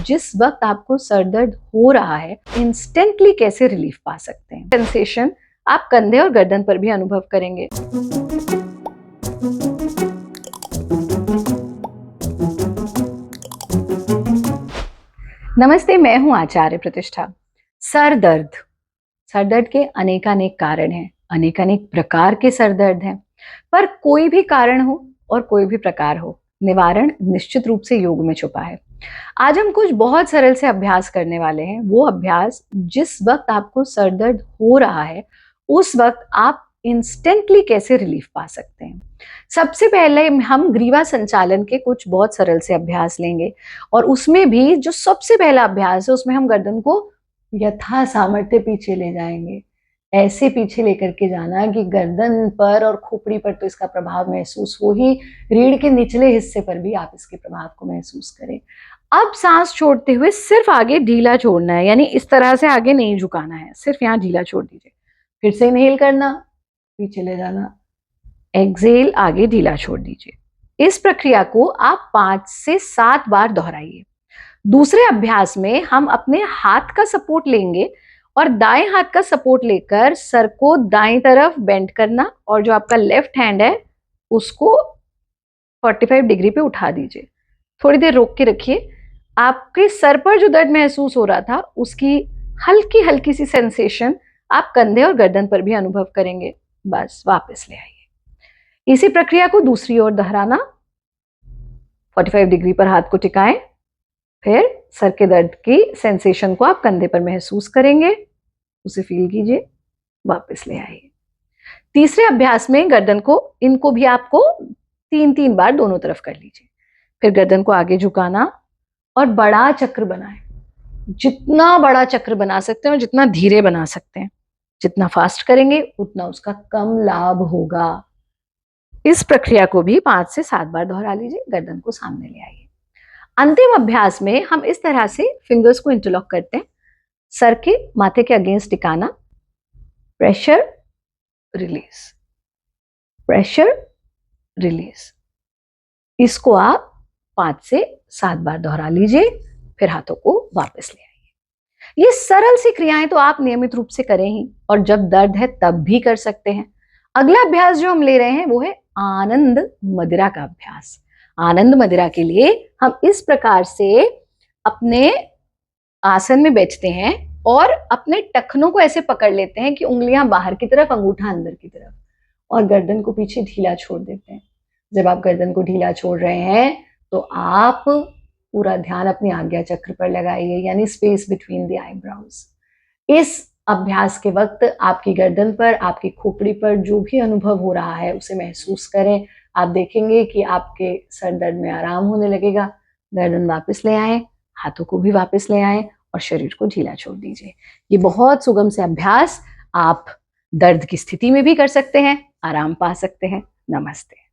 जिस वक्त आपको सर दर्द हो रहा है, इंस्टेंटली कैसे रिलीफ पा सकते हैं। सेंसेशन आप कंधे और गर्दन पर भी अनुभव करेंगे। नमस्ते, मैं हूं आचार्य प्रतिष्ठा। सर दर्द के अनेकानेक कारण हैं, अनेकानेक प्रकार के सर दर्द हैं, पर कोई भी कारण हो और कोई भी प्रकार हो, निवारण निश्चित रूप से योग में छुपा है। आज हम कुछ बहुत सरल से अभ्यास करने वाले हैं। वो अभ्यास जिस वक्त आपको सर दर्द हो रहा है, उस वक्त आप इंस्टेंटली कैसे रिलीफ पा सकते हैं। सबसे पहले हम ग्रीवा संचालन के कुछ बहुत सरल से अभ्यास लेंगे, और उसमें भी जो सबसे पहला अभ्यास है उसमें हम गर्दन को यथा सामर्थ्य पीछे ले जाएंगे। ऐसे पीछे लेकर के जाना कि गर्दन पर और खोपड़ी पर तो इसका प्रभाव महसूस हो ही, रीढ़ के निचले हिस्से पर भी आप इसके प्रभाव को महसूस करें। अब सांस छोड़ते हुए सिर्फ आगे ढीला छोड़ना है, यानी इस तरह से आगे नहीं झुकाना है, सिर्फ यहाँ ढीला छोड़ दीजिए। फिर से इनहेल करना, पीछे ले जाना, एक्सहेल, आगे ढीला छोड़ दीजिए। इस प्रक्रिया को आप 5 से 7 बार दोहराइए। दूसरे अभ्यास में हम अपने हाथ का सपोर्ट लेंगे और दाएं हाथ का सपोर्ट लेकर सर को दाएं तरफ बेंड करना, और जो आपका लेफ्ट हैंड है उसको 45 डिग्री पे उठा दीजिए। थोड़ी देर रोक के रखिए। आपके सर पर जो दर्द महसूस हो रहा था उसकी हल्की हल्की सी सेंसेशन आप कंधे और गर्दन पर भी अनुभव करेंगे। बस वापस ले आइए। इसी प्रक्रिया को दूसरी ओर दोहराना। 45 डिग्री पर हाथ को टिकाएं, फिर सर के दर्द की सेंसेशन को आप कंधे पर महसूस करेंगे, उसे फील कीजिए, वापस ले आइए। तीसरे अभ्यास में गर्दन को, इनको भी आपको 3-3 बार दोनों तरफ कर लीजिए। फिर गर्दन को आगे झुकाना और बड़ा चक्र बनाएं। जितना बड़ा चक्र बना सकते हैं और जितना धीरे बना सकते हैं। जितना फास्ट करेंगे उतना उसका कम लाभ होगा। इस प्रक्रिया को भी 5 से 7 बार दोहरा लीजिए। गर्दन को सामने ले आइए। अंतिम अभ्यास में हम इस तरह से फिंगर्स को इंटरलॉक करते हैं, सर के माथे के अगेंस्ट टिकाना, प्रेशर रिलीज, प्रेशर रिलीज। इसको आप 5 से 7 बार दोहरा लीजिए, फिर हाथों को वापस ले आइए। ये सरल सी क्रियाएं तो आप नियमित रूप से करें ही, और जब दर्द है तब भी कर सकते हैं। अगला अभ्यास जो हम ले रहे हैं वो है आनंद मदिरा का अभ्यास। आनंद मदिरा के लिए हम इस प्रकार से अपने आसन में बैठते हैं और अपने टखनों को ऐसे पकड़ लेते हैं कि उंगलियां बाहर की तरफ, अंगूठा अंदर की तरफ, और गर्दन को पीछे ढीला छोड़ देते हैं। जब आप गर्दन को ढीला छोड़ रहे हैं तो आप पूरा ध्यान अपनी आज्ञा चक्र पर लगाइए, यानी स्पेस बिटवीन द आईब्राउज। इस अभ्यास के वक्त आपकी गर्दन पर, आपकी खोपड़ी पर जो भी अनुभव हो रहा है उसे महसूस करें। आप देखेंगे कि आपके सर दर्द में आराम होने लगेगा। गर्दन वापस ले आएं, हाथों को भी वापस ले आएं और शरीर को ढीला छोड़ दीजिए। ये बहुत सुगम से अभ्यास आप दर्द की स्थिति में भी कर सकते हैं, आराम पा सकते हैं। नमस्ते।